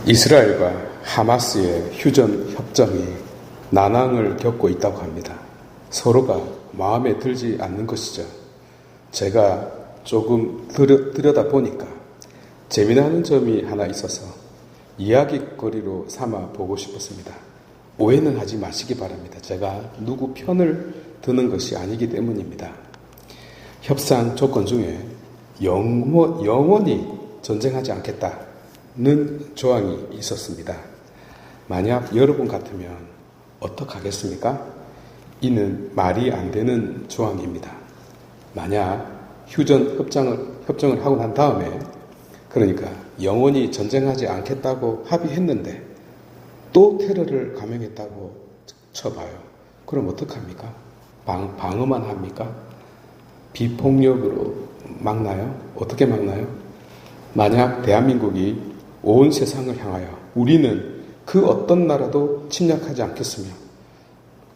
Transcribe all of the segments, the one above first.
이스라엘과 하마스의 휴전 협정이 난항을 겪고 있다고 합니다. 서로가 마음에 들지 않는 것이죠. 제가 조금 들여다보니까 재미나는 점이 하나 있어서 이야기거리로 삼아 보고 싶었습니다. 오해는 하지 마시기 바랍니다. 제가 누구 편을 드는 것이 아니기 때문입니다. 협상 조건 중에 영원히 전쟁하지 않겠다는 조항이 있었습니다. 만약 여러분 같으면 어떡하겠습니까? 이는 말이 안 되는 조항입니다. 만약 휴전 협정을 하고 난 다음에 그러니까 영원히 전쟁하지 않겠다고 합의했는데 또 테러를 감행했다고 쳐봐요. 그럼 어떡합니까? 방어만 합니까? 비폭력으로 막나요? 어떻게 막나요? 만약 대한민국이 온 세상을 향하여 우리는 그 어떤 나라도 침략하지 않겠으며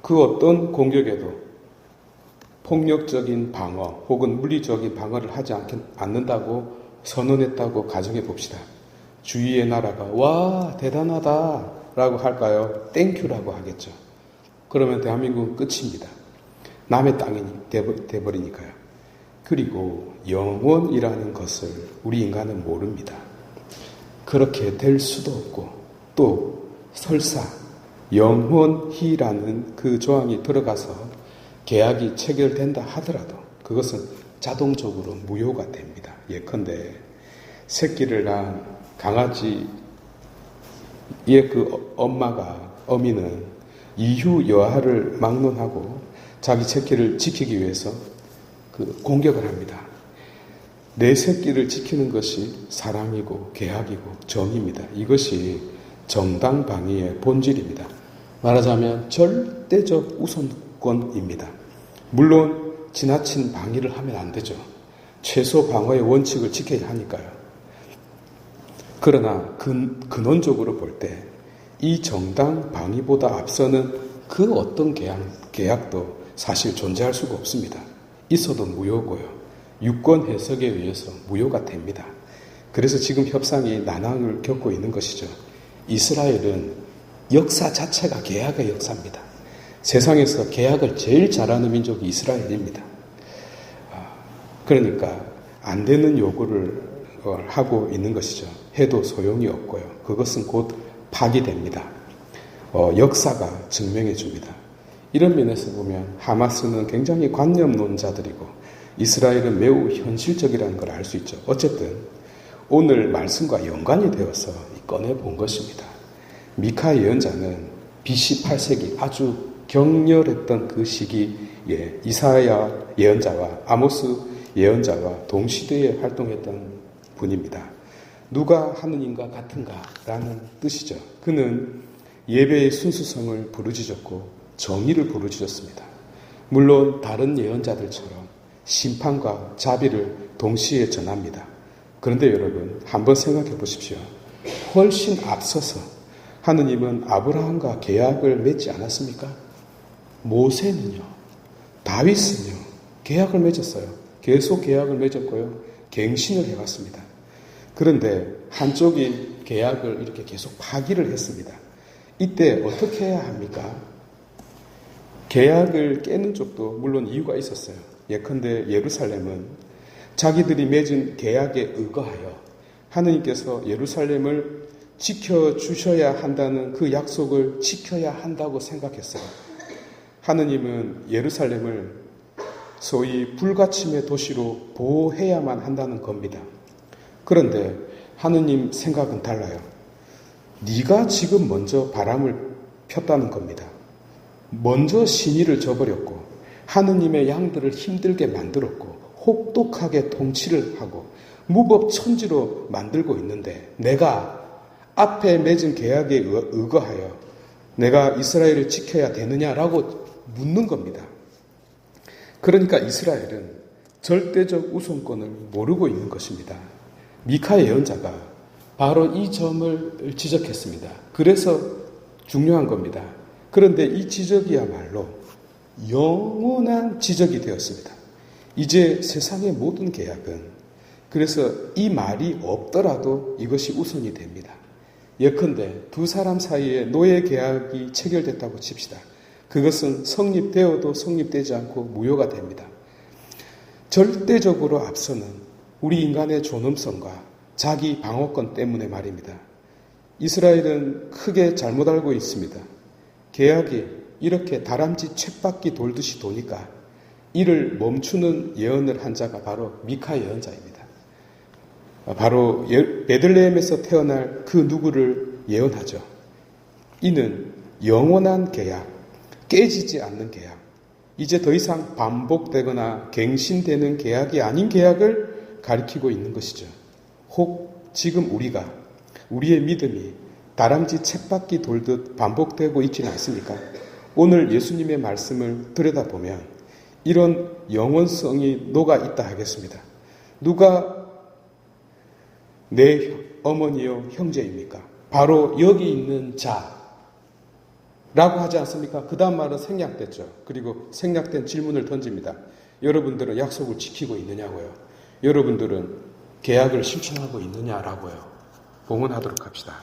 그 어떤 공격에도 폭력적인 방어 혹은 물리적인 방어를 하지 않는다고 선언했다고 가정해 봅시다. 주위의 나라가 와 대단하다 라고 할까요? 땡큐라고 하겠죠. 그러면 대한민국은 끝입니다. 남의 땅이 돼버리니까요. 그리고 영원이라는 것을 우리 인간은 모릅니다. 그렇게 될 수도 없고 또 설사 영원히라는 그 조항이 들어가서 계약이 체결된다 하더라도 그것은 자동적으로 무효가 됩니다. 예컨대 새끼를 낳은 강아지의 그 어미는 이후 여하를 막론하고 자기 새끼를 지키기 위해서 그 공격을 합니다. 내 새끼를 지키는 것이 사랑이고 계약이고 정의입니다. 이것이 정당방위의 본질입니다. 말하자면 절대적 우선권입니다. 물론 지나친 방위를 하면 안 되죠. 최소 방어의 원칙을 지켜야 하니까요. 그러나 근원적으로 볼 때 이 정당 방위보다 앞서는 그 어떤 계약도 사실 존재할 수가 없습니다. 있어도 무효고요. 유권 해석에 의해서 무효가 됩니다. 그래서 지금 협상이 난항을 겪고 있는 것이죠. 이스라엘은 역사 자체가 계약의 역사입니다. 세상에서 계약을 제일 잘하는 민족이 이스라엘입니다. 그러니까 안 되는 요구를 하고 있는 것이죠. 해도 소용이 없고요. 그것은 곧 파기됩니다. 역사가 증명해 줍니다. 이런 면에서 보면 하마스는 굉장히 관념론자들이고 이스라엘은 매우 현실적이라는 걸 알 수 있죠. 어쨌든 오늘 말씀과 연관이 되어서 꺼내본 것입니다. 미카 예언자는 BC 8세기 아주 격렬했던 그 시기에 이사야 예언자와 아모스 예언자와 동시대에 활동했던 분입니다. 누가 하느님과 같은가? 라는 뜻이죠. 그는 예배의 순수성을 부르짖었고 정의를 부르짖었습니다. 물론 다른 예언자들처럼 심판과 자비를 동시에 전합니다. 그런데 여러분 한번 생각해 보십시오. 훨씬 앞서서 하느님은 아브라함과 계약을 맺지 않았습니까? 모세는요, 다윗은요, 계약을 맺었어요. 계속 계약을 맺었고요. 갱신을 해왔습니다. 그런데 한쪽이 계약을 이렇게 계속 파기를 했습니다. 이때 어떻게 해야 합니까? 계약을 깨는 쪽도 물론 이유가 있었어요. 예컨대 예루살렘은 자기들이 맺은 계약에 의거하여 하느님께서 예루살렘을 지켜주셔야 한다는 그 약속을 지켜야 한다고 생각했어요. 하느님은 예루살렘을 소위 불가침의 도시로 보호해야만 한다는 겁니다. 그런데 하느님 생각은 달라요. 네가 지금 먼저 바람을 폈다는 겁니다. 먼저 신의를 저버렸고 하느님의 양들을 힘들게 만들었고 혹독하게 통치를 하고 무법천지로 만들고 있는데 내가 앞에 맺은 계약에 의거하여 내가 이스라엘을 지켜야 되느냐라고 묻는 겁니다. 그러니까 이스라엘은 절대적 우선권을 모르고 있는 것입니다. 미카 예언자가 바로 이 점을 지적했습니다. 그래서 중요한 겁니다. 그런데 이 지적이야말로 영원한 지적이 되었습니다. 이제 세상의 모든 계약은 그래서 이 말이 없더라도 이것이 우선이 됩니다. 예컨대 두 사람 사이에 노예 계약이 체결됐다고 칩시다. 그것은 성립되어도 성립되지 않고 무효가 됩니다. 절대적으로 앞서는 우리 인간의 존엄성과 자기 방어권 때문에 말입니다. 이스라엘은 크게 잘못 알고 있습니다. 계약이 이렇게 다람쥐 쳇바퀴 돌듯이 도니까 이를 멈추는 예언을 한 자가 바로 미카 예언자입니다. 바로 베들레헴에서 태어날 그 누구를 예언하죠. 이는 영원한 계약, 깨지지 않는 계약, 이제 더 이상 반복되거나 갱신되는 계약이 아닌 계약을 가리키고 있는 것이죠. 혹 지금 우리의 믿음이 다람쥐 쳇바퀴 돌듯 반복되고 있지는 않습니까? 오늘 예수님의 말씀을 들여다보면 이런 영원성이 녹아 있다 하겠습니다. 누가 내 어머니요 형제입니까? 바로 여기 있는 자라고 하지 않습니까? 그 다음 말은 생략됐죠. 그리고 생략된 질문을 던집니다. 여러분들은 약속을 지키고 있느냐고요? 여러분들은 계약을 실천하고 있느냐라고요? 봉헌하도록 합시다.